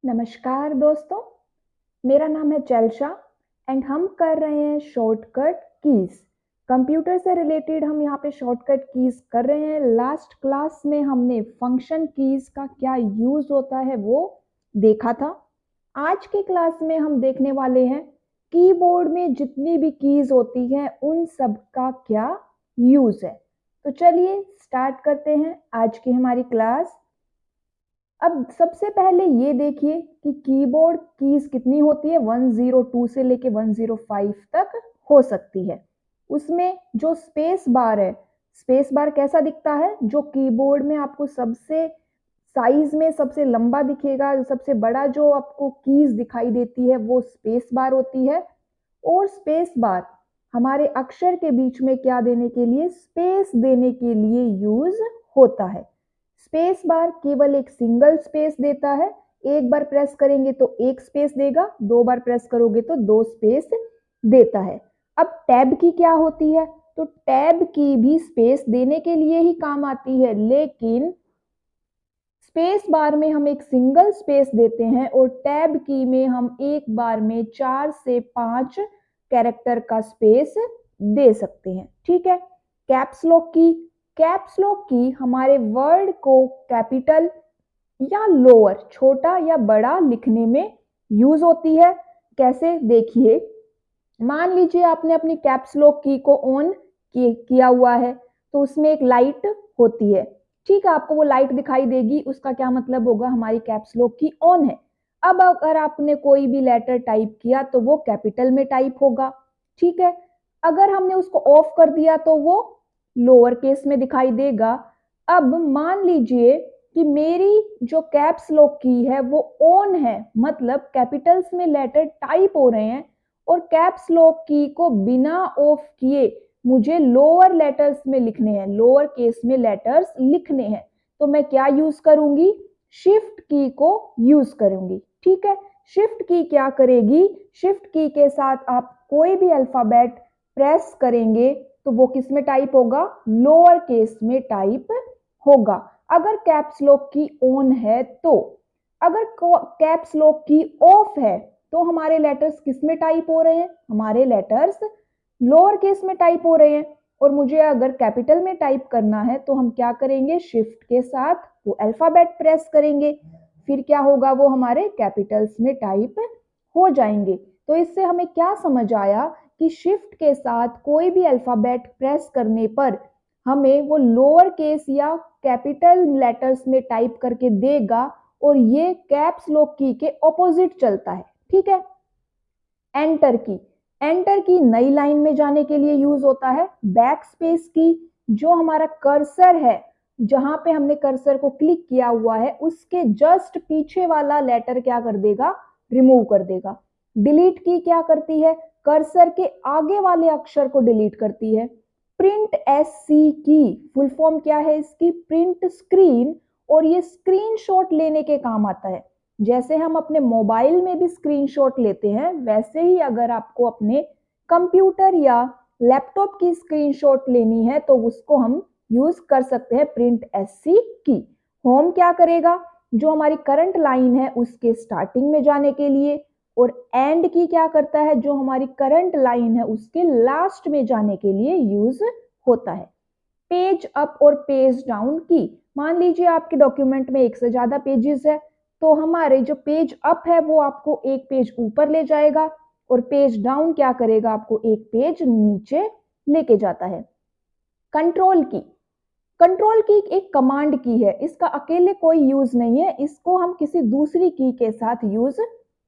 नमस्कार दोस्तों, मेरा नाम है चैल्शा एंड हम कर रहे हैं शॉर्टकट कीज। कंप्यूटर से रिलेटेड हम यहाँ पे शॉर्टकट कीज कर रहे हैं। लास्ट क्लास में हमने फंक्शन कीज का क्या यूज होता है वो देखा था। आज की क्लास में हम देखने वाले हैं कीबोर्ड में जितनी भी कीज होती हैं उन सब का क्या यूज है। तो चलिए स्टार्ट करते हैं आज की हमारी क्लास। अब सबसे पहले ये देखिए कि कीबोर्ड कीज कितनी होती है। 102 से लेके 105 तक हो सकती है। उसमें जो स्पेस बार है, स्पेस बार कैसा दिखता है? जो कीबोर्ड में आपको सबसे साइज में सबसे लंबा दिखेगा, सबसे बड़ा जो आपको कीज दिखाई देती है वो स्पेस बार होती है। और स्पेस बार हमारे अक्षर के बीच में क्या देने के लिए? स्पेस देने के लिए यूज होता है। स्पेस बार केवल एक सिंगल स्पेस देता है। एक बार प्रेस करेंगे तो एक स्पेस देगा, दो बार प्रेस करोगे तो दो स्पेस देता है। अब टैब की क्या होती है? तो टैब की भी स्पेस देने के लिए ही काम आती है, लेकिन स्पेस बार में हम एक सिंगल स्पेस देते हैं और टैब की में हम एक बार में 4 से 5 कैरेक्टर का स्पेस दे सकते हैं। ठीक है। कैप्स लॉक की, कैप्स लॉक की हमारे वर्ड को कैपिटल या लोअर, छोटा या बड़ा लिखने में यूज होती है। कैसे? देखिए, मान लीजिए आपने अपनी कैप्स लॉक की को ऑन किया हुआ है तो उसमें एक लाइट होती है। ठीक है, आपको वो लाइट दिखाई देगी, उसका क्या मतलब होगा? हमारी कैप्स लॉक की ऑन है। अब अगर आपने कोई भी लेटर टाइप किया तो वो कैपिटल में टाइप होगा। ठीक है। अगर हमने उसको ऑफ कर दिया तो वो लोअर केस में दिखाई देगा। अब मान लीजिए कि मेरी जो कैप्स लॉक की है वो ऑन है, मतलब कैपिटल्स में लेटर टाइप हो रहे हैं और कैप्स लॉक की को बिना ऑफ किए मुझे लोअर लेटर्स में लिखने हैं, लोअर केस में लेटर्स लिखने हैं, तो मैं क्या यूज करूंगी? शिफ्ट की को यूज करूंगी। ठीक है। शिफ्ट की क्या करेगी? शिफ्ट की के साथ आप कोई भी अल्फाबेट प्रेस करेंगे तो वो किस में टाइप होगा? लोअर केस में टाइप होगा। अगर कैप्स लॉक की ऑन है तो, अगर कैप्स लॉक की ऑफ है तो हमारे लेटर्स किस में टाइप हो रहे हैं? हमारे लेटर्स लोअर केस में टाइप हो रहे हैं। और मुझे अगर कैपिटल में टाइप करना है तो हम क्या करेंगे? शिफ्ट के साथ वो अल्फाबेट प्रेस करेंगे, फिर क्या होगा? वो हमारे कैपिटल्स में टाइप हो जाएंगे। तो इससे हमें क्या समझ आया कि शिफ्ट के साथ कोई भी अल्फाबेट प्रेस करने पर हमें वो लोअर केस या कैपिटल लेटर्स में टाइप करके देगा और ये कैप्स लॉक की के ऑपोजिट चलता है। ठीक है। एंटर की, एंटर की नई लाइन में जाने के लिए यूज होता है। बैक स्पेस की, जो हमारा कर्सर है, जहां पे हमने कर्सर को क्लिक किया हुआ है उसके जस्ट पीछे वाला लेटर क्या कर देगा? रिमूव कर देगा। डिलीट की क्या करती है? कर्सर के आगे वाले अक्षर को डिलीट करती है। प्रिंट एस सी की फुल फॉर्म क्या है इसकी? प्रिंट स्क्रीन, और ये स्क्रीनशॉट लेने के काम आता है। जैसे हम अपने मोबाइल में भी स्क्रीनशॉट लेते हैं, वैसे ही अगर आपको अपने कंप्यूटर या लैपटॉप की स्क्रीनशॉट लेनी है तो उसको हम यूज कर सकते हैं प्रिंट एससी की। होम क्या करेगा? जो हमारी करंट लाइन है उसके स्टार्टिंग में जाने के लिए। और एंड की क्या करता है? जो हमारी करंट लाइन है उसके लास्ट में जाने के लिए यूज होता है। पेज अप और पेज डाउन की, मान लीजिए आपके डॉक्यूमेंट में एक से ज्यादा पेजेस है तो हमारे जो पेज अप है वो आपको एक पेज ऊपर ले जाएगा और पेज डाउन क्या करेगा? आपको एक पेज नीचे लेके जाता है। कंट्रोल की, कंट्रोल की एक कमांड की है, इसका अकेले कोई यूज नहीं है, इसको हम किसी दूसरी की के साथ यूज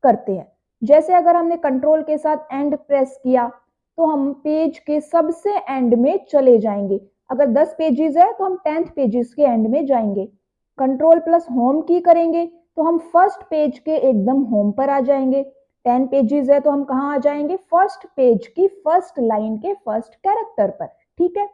करते हैं। जैसे अगर हमने कंट्रोल के साथ एंड प्रेस किया तो हम पेज के सबसे एंड में चले जाएंगे। अगर 10 पेजेस है तो हम 10th पेजेस के एंड में जाएंगे। कंट्रोल प्लस होम की करेंगे तो हम फर्स्ट पेज के एकदम होम पर आ जाएंगे। 10 पेजेस है तो हम कहाँ आ जाएंगे? फर्स्ट पेज की फर्स्ट लाइन के फर्स्ट कैरेक्टर पर। ठीक है।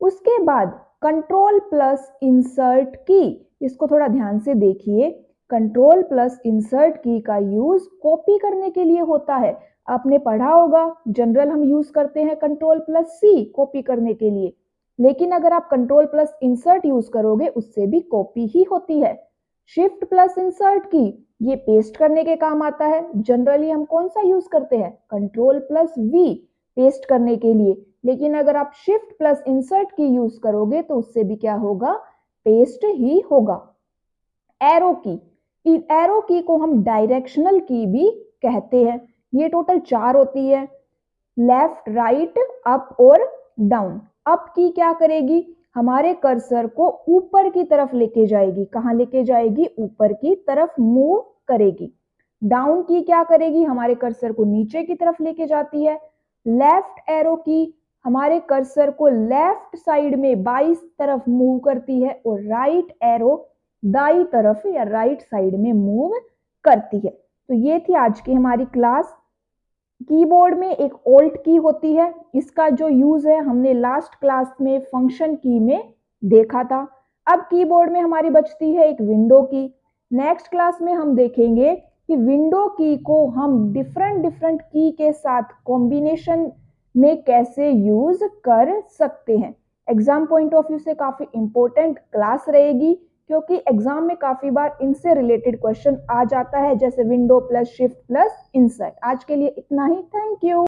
उसके बाद कंट्रोल प्लस इंसर्ट की, इसको थोड़ा ध्यान से देखिए। कंट्रोल प्लस इंसर्ट की का यूज कॉपी करने के लिए होता है। आपने पढ़ा होगा जनरल हम यूज करते हैं कंट्रोल प्लस सी कॉपी करने के लिए, लेकिन अगर आप कंट्रोल प्लस इंसर्ट यूज करोगे उससे भी कॉपी ही होती है। शिफ्ट प्लस इंसर्ट की, ये पेस्ट करने के काम आता है। जनरली हम कौन सा यूज करते हैं? कंट्रोल प्लस वी पेस्ट करने के लिए। लेकिन अगर आप शिफ्ट प्लस इंसर्ट की यूज करोगे तो उससे भी क्या होगा? पेस्ट ही होगा। एरो की, एरो की को हम डायरेक्शनल की भी कहते हैं। ये टोटल 4 होती है, लेफ्ट, राइट, अप और डाउन। अप की क्या करेगी? हमारे कर्सर को ऊपर की तरफ लेके जाएगी। कहां लेके जाएगी? ऊपर की तरफ मूव करेगी। डाउन की क्या करेगी? हमारे कर्सर को नीचे की तरफ लेके जाती है। लेफ्ट एरो की हमारे कर्सर को लेफ्ट साइड में बाई तरफ मूव करती है और राइट एरो दाई तरफ या राइट साइड में मूव करती है। तो ये थी आज की हमारी क्लास। कीबोर्ड में एक ऑल्ट की होती है, इसका जो यूज है हमने लास्ट क्लास में फंक्शन की में देखा था। अब कीबोर्ड में हमारी बचती है एक विंडो की। नेक्स्ट क्लास में हम देखेंगे कि विंडो की को हम डिफरेंट डिफरेंट की के साथ कॉम्बिनेशन में कैसे यूज कर सकते हैं। एग्जाम पॉइंट ऑफ व्यू से काफी इंपॉर्टेंट क्लास रहेगी, क्योंकि एग्जाम में काफी बार इनसे रिलेटेड क्वेश्चन आ जाता है, जैसे window plus shift plus insert. आज के लिए इतना ही। Thank you.